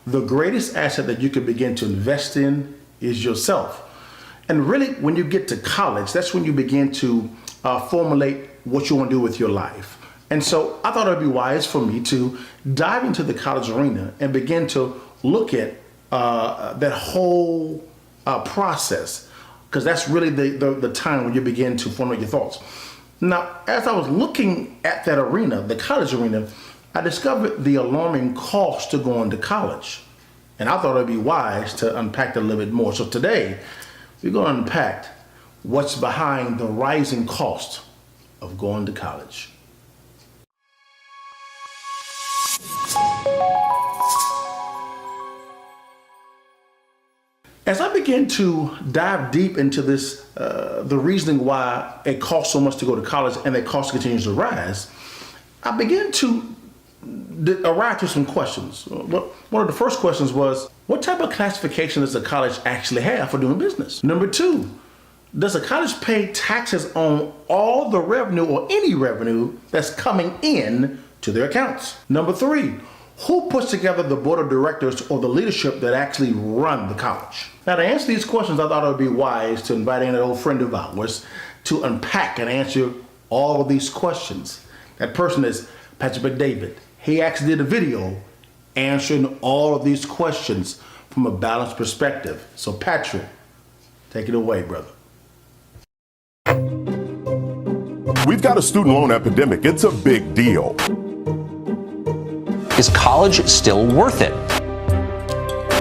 the greatest asset that you can begin to invest in is yourself. And really, when you get to college, that's when you begin to formulate what you want to do with your life. And so I thought it would be wise for me to dive into the college arena and begin to look at that whole process, because that's really the time when you begin to formulate your thoughts. Now, as I was looking at that arena, the college arena, I discovered the alarming cost to going to college. And I thought it'd be wise to unpack that a little bit more. So today, we're going to unpack what's behind the rising cost of going to college. As I begin to dive deep into this, the reasoning why it costs so much to go to college and that cost continues to rise, I began to arrive to some questions. One of the first questions was, what type of classification does a college actually have for doing business? Number two, does a college pay taxes on all the revenue or any revenue that's coming in to their accounts? Number three, who puts together the board of directors or the leadership that actually run the college? Now, to answer these questions, I thought it would be wise to invite in an old friend of ours to unpack and answer all of these questions. That person is Patrick McDavid. He actually did a video answering all of these questions from a balanced perspective. So Patrick, take it away, brother. We've got a student loan epidemic. It's a big deal. Is college still worth it?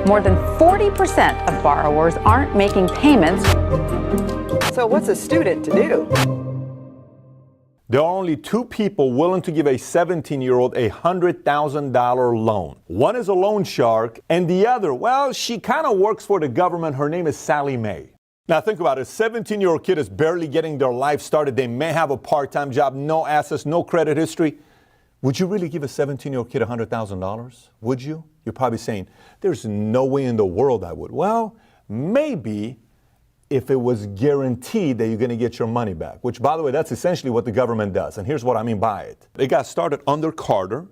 More than 40% of borrowers aren't making payments. So what's a student to do? There are only two people willing to give a 17-year-old a $100,000 loan. One is a loan shark, and the other, well, she kind of works for the government. Her name is Sally Mae. Now think about it. A 17-year-old kid is barely getting their life started. They may have a part-time job, no assets, no credit history. Would you really give a 17-year-old kid $100,000? Would you? You're probably saying, there's no way in the world I would. Well, maybe if it was guaranteed that you're going to get your money back, which, by the way, that's essentially what the government does. And here's what I mean by it. It got started under Carter,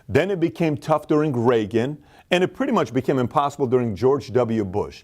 then it became tough during Reagan, and it pretty much became impossible during George W. Bush.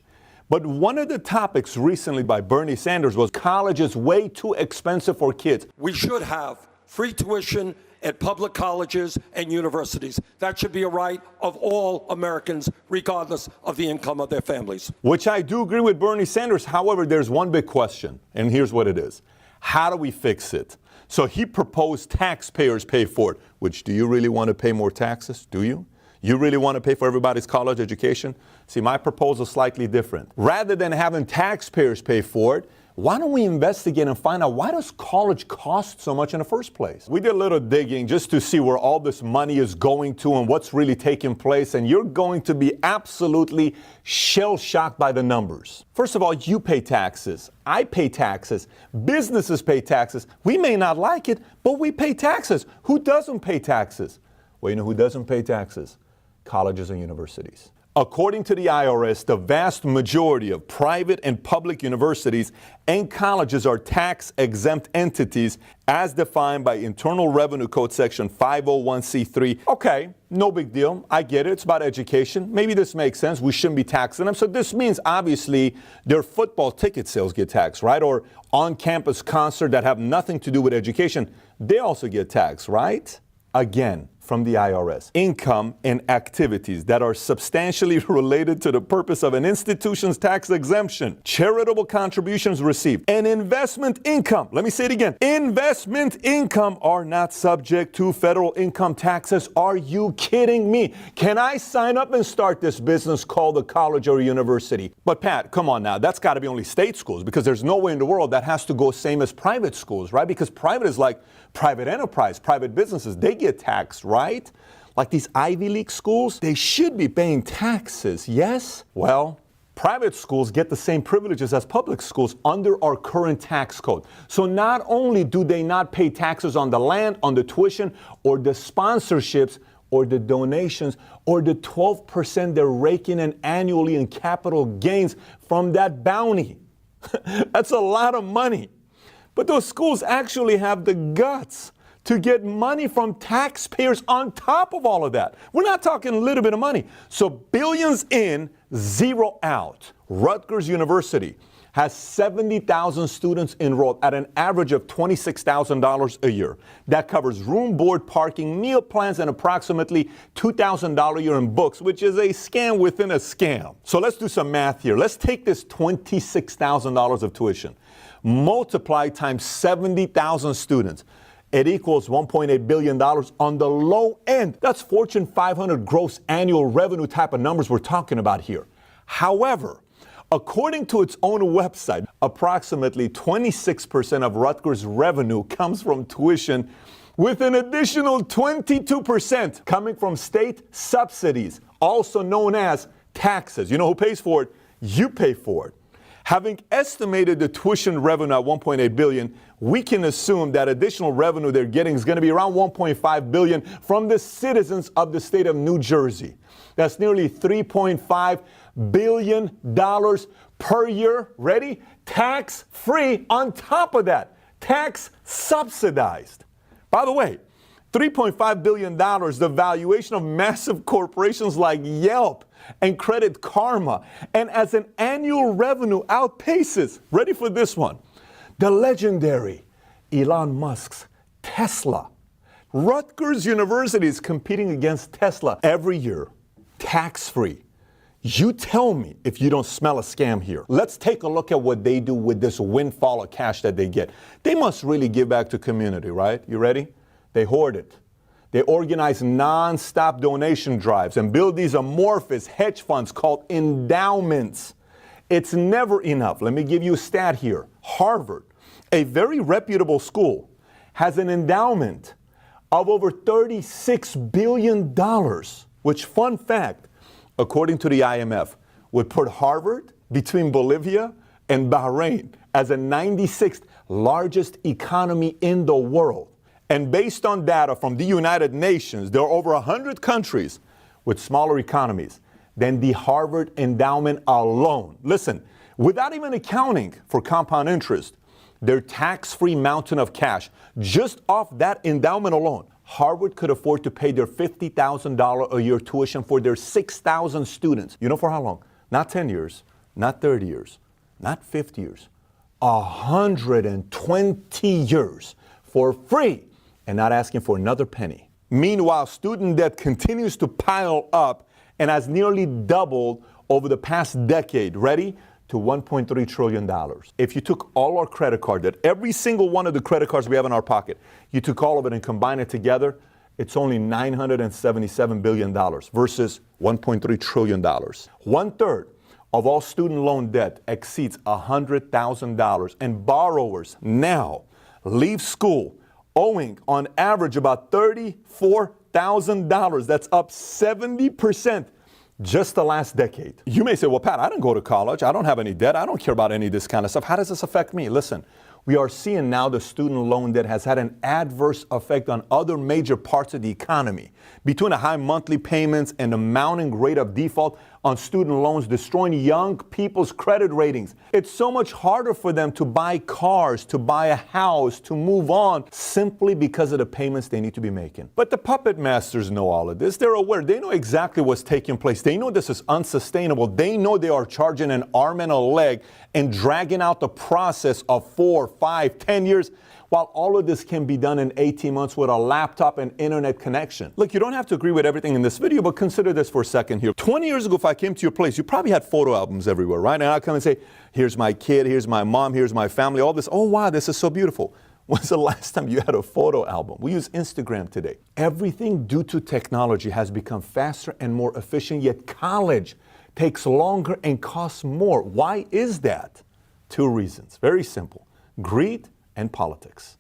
But one of the topics recently by Bernie Sanders was college is way too expensive for kids. We should have free tuition at public colleges and universities. That should be a right of all Americans, regardless of the income of their families. Which I do agree with Bernie Sanders. However, there's one big question, and here's what it is. How do we fix it? So he proposed taxpayers pay for it, which, do you really want to pay more taxes? Do you? You really want to pay for everybody's college education? See, my proposal is slightly different. Rather than having taxpayers pay for it, why don't we investigate and find out, why does college cost so much in the first place? We did a little digging just to see where all this money is going to and what's really taking place, and you're going to be absolutely shell-shocked by the numbers. First of all, you pay taxes. I pay taxes. Businesses pay taxes. We may not like it, but we pay taxes. Who doesn't pay taxes? Well, you know who doesn't pay taxes? Colleges and universities. According to the IRS, the vast majority of private and public universities and colleges are tax-exempt entities as defined by Internal Revenue Code Section 501c3. Okay, no big deal. I get it. It's about education. Maybe this makes sense. We shouldn't be taxing them. So this means, obviously, their football ticket sales get taxed, right? Or on-campus concerts that have nothing to do with education, they also get taxed, right? Again, from the IRS, income and activities that are substantially related to the purpose of an institution's tax exemption, charitable contributions received, and investment income. Let me say it again. Investment income are not subject to federal income taxes. Are you kidding me? Can I sign up and start this business called a college or a university? But Pat, come on now. That's got to be only state schools, because there's no way in the world that has to go same as private schools, right? Because private is like private enterprise, private businesses. They get taxed, right? Like these Ivy League schools, they should be paying taxes, yes? Well, private schools get the same privileges as public schools under our current tax code. So not only do they not pay taxes on the land, on the tuition, or the sponsorships, or the donations, or the 12% they're raking in annually in capital gains from that bounty. That's a lot of money. But those schools actually have the guts to get money from taxpayers on top of all of that. We're not talking a little bit of money. So billions in, zero out. Rutgers University has 70,000 students enrolled at an average of $26,000 a year. That covers room, board, parking, meal plans, and approximately $2,000 a year in books, which is a scam within a scam. So let's do some math here. Let's take this $26,000 of tuition, multiply times 70,000 students. It equals $1.8 billion on the low end. That's Fortune 500 gross annual revenue type of numbers we're talking about here. However, according to its own website, approximately 26% of Rutgers' revenue comes from tuition, with an additional 22% coming from state subsidies, also known as taxes. You know who pays for it? You pay for it. Having estimated the tuition revenue at $1.8 billion, we can assume that additional revenue they're getting is going to be around $1.5 billion from the citizens of the state of New Jersey. That's nearly $3.5 billion per year. Ready? Tax-free on top of that. Tax subsidized. By the way, $3.5 billion, the valuation of massive corporations like Yelp and Credit Karma, and as an annual revenue outpaces, ready for this one, the legendary Elon Musk's Tesla. Rutgers University is competing against Tesla every year, tax-free. You tell me if you don't smell a scam here. Let's take a look at what they do with this windfall of cash that they get. They must really give back to community, right? You ready? They hoard it. They organize non-stop donation drives and build these amorphous hedge funds called endowments. It's never enough. Let me give you a stat here. Harvard, a very reputable school, has an endowment of over $36 billion, which, fun fact, according to the IMF, would put Harvard between Bolivia and Bahrain as the 96th largest economy in the world. And based on data from the United Nations, there are over 100 countries with smaller economies than the Harvard endowment alone. Listen, without even accounting for compound interest, their tax-free mountain of cash, just off that endowment alone, Harvard could afford to pay their $50,000 a year tuition for their 6,000 students. You know for how long? Not 10 years, not 30 years, not 50 years, 120 years for free and not asking for another penny. Meanwhile, student debt continues to pile up and has nearly doubled over the past decade. Ready? To $1.3 trillion. If you took all our credit card debt, every single one of the credit cards we have in our pocket, you took all of it and combined it together, it's only $977 billion versus $1.3 trillion. 1/3 of all student loan debt exceeds $100,000, and borrowers now leave school owing on average about $34,000. That's up 70% just the last decade. You may say, well, Pat, I didn't go to college. I don't have any debt. I don't care about any of this kind of stuff. How does this affect me? Listen, we are seeing now the student loan debt has had an adverse effect on other major parts of the economy. Between the high monthly payments and the mounting rate of default on student loans destroying young people's credit ratings, it's so much harder for them to buy cars, to buy a house, to move on, simply because of the payments they need to be making. But the puppet masters know all of this. They're aware. They know exactly what's taking place. They know this is unsustainable. They know they are charging an arm and a leg and dragging out the process of 4, 5, 10 years, while all of this can be done in 18 months with a laptop and internet connection. Look, you don't have to agree with everything in this video, but consider this for a second here. 20 years ago, if I came to your place, you probably had photo albums everywhere, right? And I'd come and say, here's my kid, here's my mom, here's my family, all this. Oh, wow, this is so beautiful. When's the last time you had a photo album? We use Instagram today. Everything due to technology has become faster and more efficient, yet college takes longer and costs more. Why is that? 2 reasons. Very simple. Greed and politics.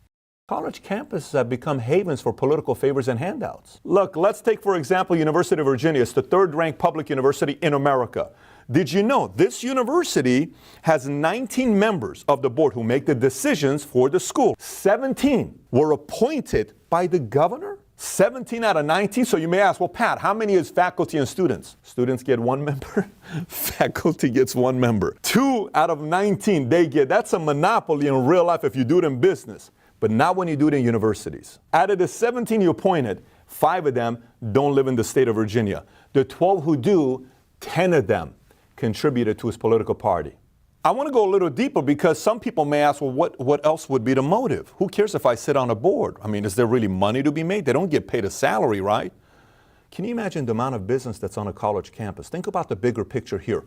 College campuses have become havens for political favors and handouts. Look, let's take, for example, University of Virginia. It's the 3rd-ranked public university in America. Did you know this university has 19 members of the board who make the decisions for the school? 17 were appointed by the governor. 17 out of 19. So you may ask, well, Pat, how many is faculty and students? Students get 1 member. Faculty gets 1 member. 2 out of 19 they get. That's a monopoly in real life if you do it in business. but not when you do it in universities. Out of the 17 you appointed, 5 of them don't live in the state of Virginia. The 12 who do, 10 of them contributed to his political party. I want to go a little deeper because some people may ask, well, what else would be the motive? Who cares if I sit on a board? I mean, is there really money to be made? They don't get paid a salary, right? Can you imagine the amount of business that's on a college campus? Think about the bigger picture here.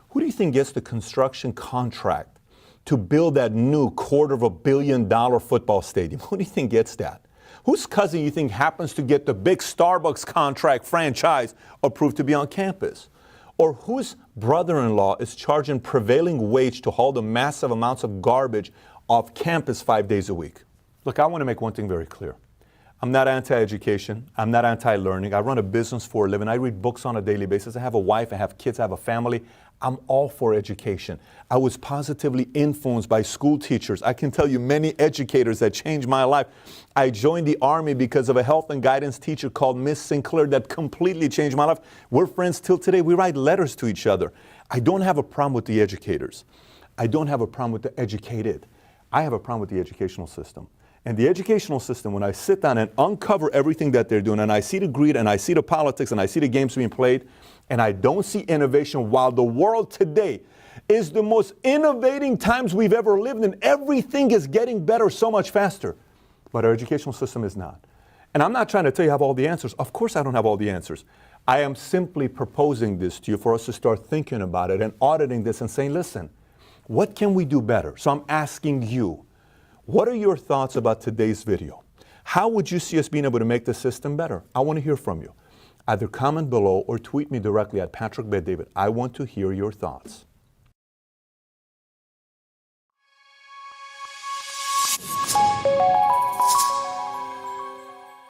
Who do you think gets the construction contract to build that new $250 million football stadium? Who do you think gets that? Whose cousin you think happens to get the big Starbucks contract franchise approved to be on campus? Or whose brother-in-law is charging prevailing wage to haul the massive amounts of garbage off campus 5 days a week? Look, I want to make one thing very clear. I'm not anti-education. I'm not anti-learning. I run a business for a living. I read books on a daily basis. I have a wife. I have kids. I have a family. I'm all for education. I was positively influenced by school teachers. I can tell you many educators that changed my life. I joined the Army because of a health and guidance teacher called Miss Sinclair that completely changed my life. We're friends till today. We write letters to each other. I don't have a problem with the educators. I don't have a problem with the educated. I have a problem with the educational system. And the educational system, when I sit down and uncover everything that they're doing, and I see the greed, and I see the politics, and I see the games being played, and I don't see innovation, while the world today is the most innovating times we've ever lived in. Everything is getting better so much faster. But our educational system is not. And I'm not trying to tell you I have all the answers. Of course I don't have all the answers. I am simply proposing this to you for us to start thinking about it and auditing this and saying, listen, what can we do better? So I'm asking you, what are your thoughts about today's video? How would you see us being able to make the system better? I want to hear from you. Either comment below or tweet me directly at Patrick Bet David. I want to hear your thoughts.